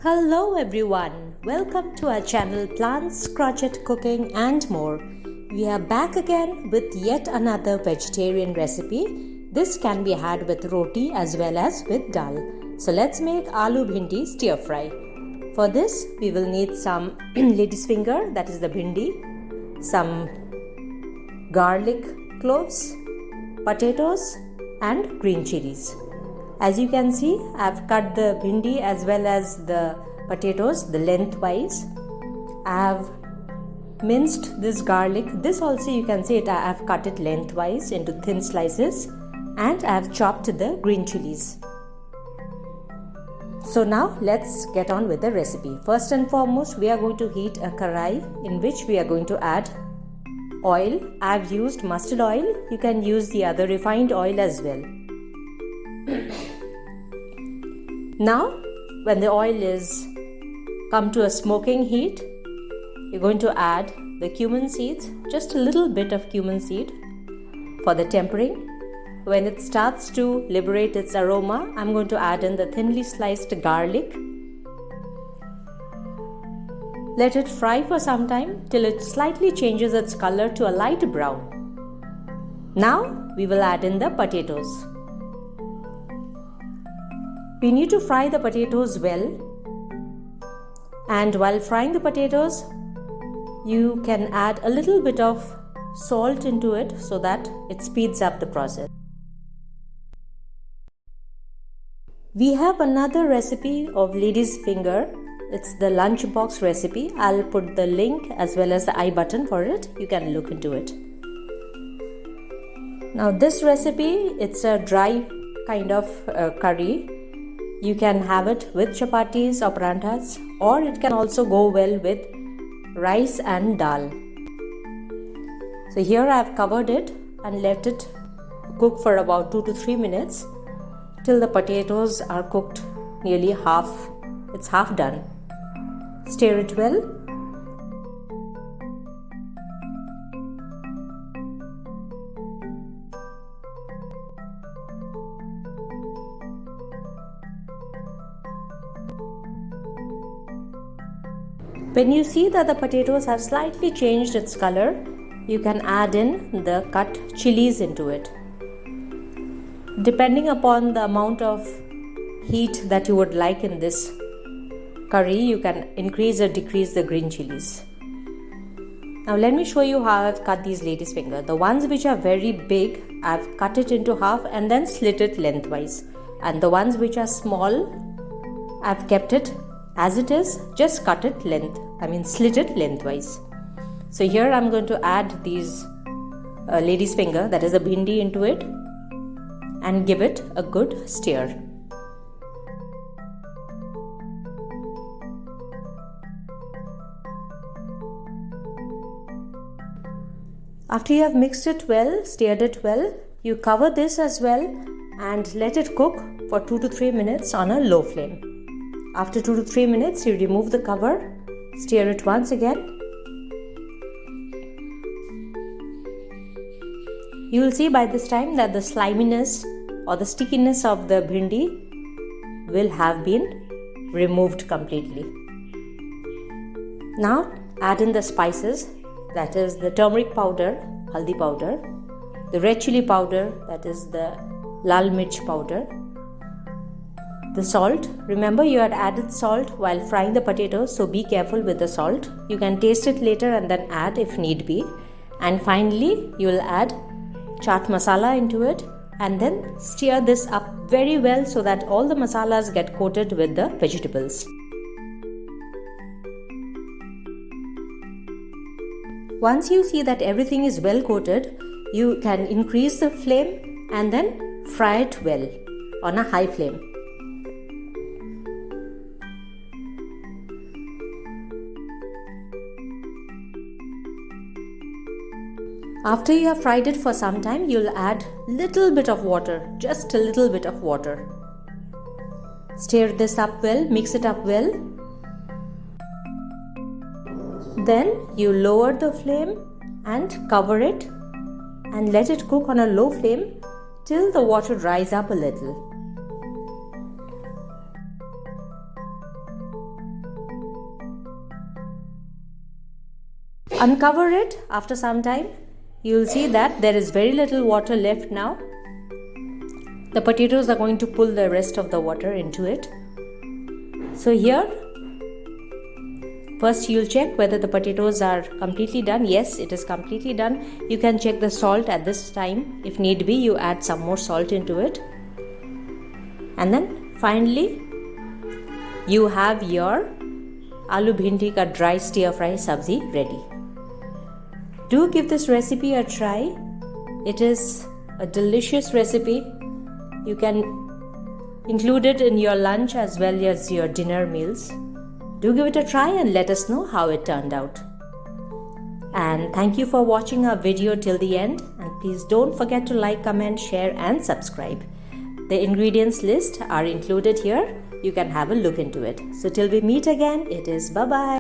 Hello everyone, welcome to our channel Plants, Crochet, Cooking and more. We are back again with yet another vegetarian recipe. This can be had with roti as well as with dal. So let's make Aloo Bhindi stir fry. For this we will need some lady's finger, that is the bhindi, some garlic cloves, potatoes and green chilies. As you can see, I have cut the bhindi as well as the potatoes the lengthwise. I have minced this garlic. This also you can see it. I have cut it lengthwise into thin slices, and I have chopped the green chilies. So now let's get on with the recipe. First and foremost, we are going to heat a karai in which we are going to add oil. I have used mustard oil. You can use the other refined oil as well. Now, when the oil is come to a smoking heat, you're going to add the cumin seeds, just a little bit of cumin seed for the tempering. When it starts to liberate its aroma, I'm going to add in the thinly sliced garlic. Let it fry for some time till it slightly changes its color to a light brown. Now, we will add in the potatoes. We need to fry the potatoes well, and while frying the potatoes, you can add a little bit of salt into it so that it speeds up the process. We have another recipe of lady's finger. It's the lunchbox recipe. I'll put the link as well as the I button for it. You can look into it. Now this recipe, it's a dry kind of curry. You can have it with chapatis or paranthas, or it can also go well with rice and dal. So here I have covered it and let it cook for about 2 to 3 minutes till the potatoes are cooked nearly half. It's half done. Stir it well. When you see that the potatoes have slightly changed its color, you can add in the cut chilies into it. Depending upon the amount of heat that you would like in this curry, you can increase or decrease the green chilies. Now let me show you how I've cut these lady's finger. The ones which are very big, I've cut it into half and then slit it lengthwise. And the ones which are small, I've kept it as it is, just cut it slit it lengthwise. So here I'm going to add these lady's finger, that is the bhindi, into it and give it a good stir. After you have mixed it well, stirred it well, you cover this as well and let it cook for 2 to 3 minutes on a low flame. After 2 to 3 minutes, you remove the cover, stir it once again. You will see by this time that the sliminess or the stickiness of the bhindi will have been removed completely. Now add in the spices, that is the turmeric powder, haldi powder, the red chili powder, that is the lal mirch powder, the salt. Remember, you had added salt while frying the potatoes, so be careful with the salt. You can taste it later and then add if need be. And finally, you will add chaat masala into it and then stir this up very well so that all the masalas get coated with the vegetables. Once you see that everything is well coated, you can increase the flame and then fry it well on a high flame. After you have fried it for some time, you'll add little bit of water, just a little bit of water. Stir this up well, mix it up well. Then you lower the flame and cover it and let it cook on a low flame till the water dries up a little. Uncover it after some time. You'll see that there is very little water left now. The potatoes are going to pull the rest of the water into it. So here, first you'll check whether the potatoes are completely done. Yes, it is completely done. You can check the salt at this time. If need be, you add some more salt into it. And then finally, you have your Aloo Bhindi ka dry stir-fry sabzi ready. Do give this recipe a try. It is a delicious recipe. You can include it in your lunch as well as your dinner meals. Do give it a try and let us know how it turned out. And thank you for watching our video till the end. And please don't forget to like, comment, share and subscribe. The ingredients list are included here. You can have a look into it. So till we meet again, it is bye-bye.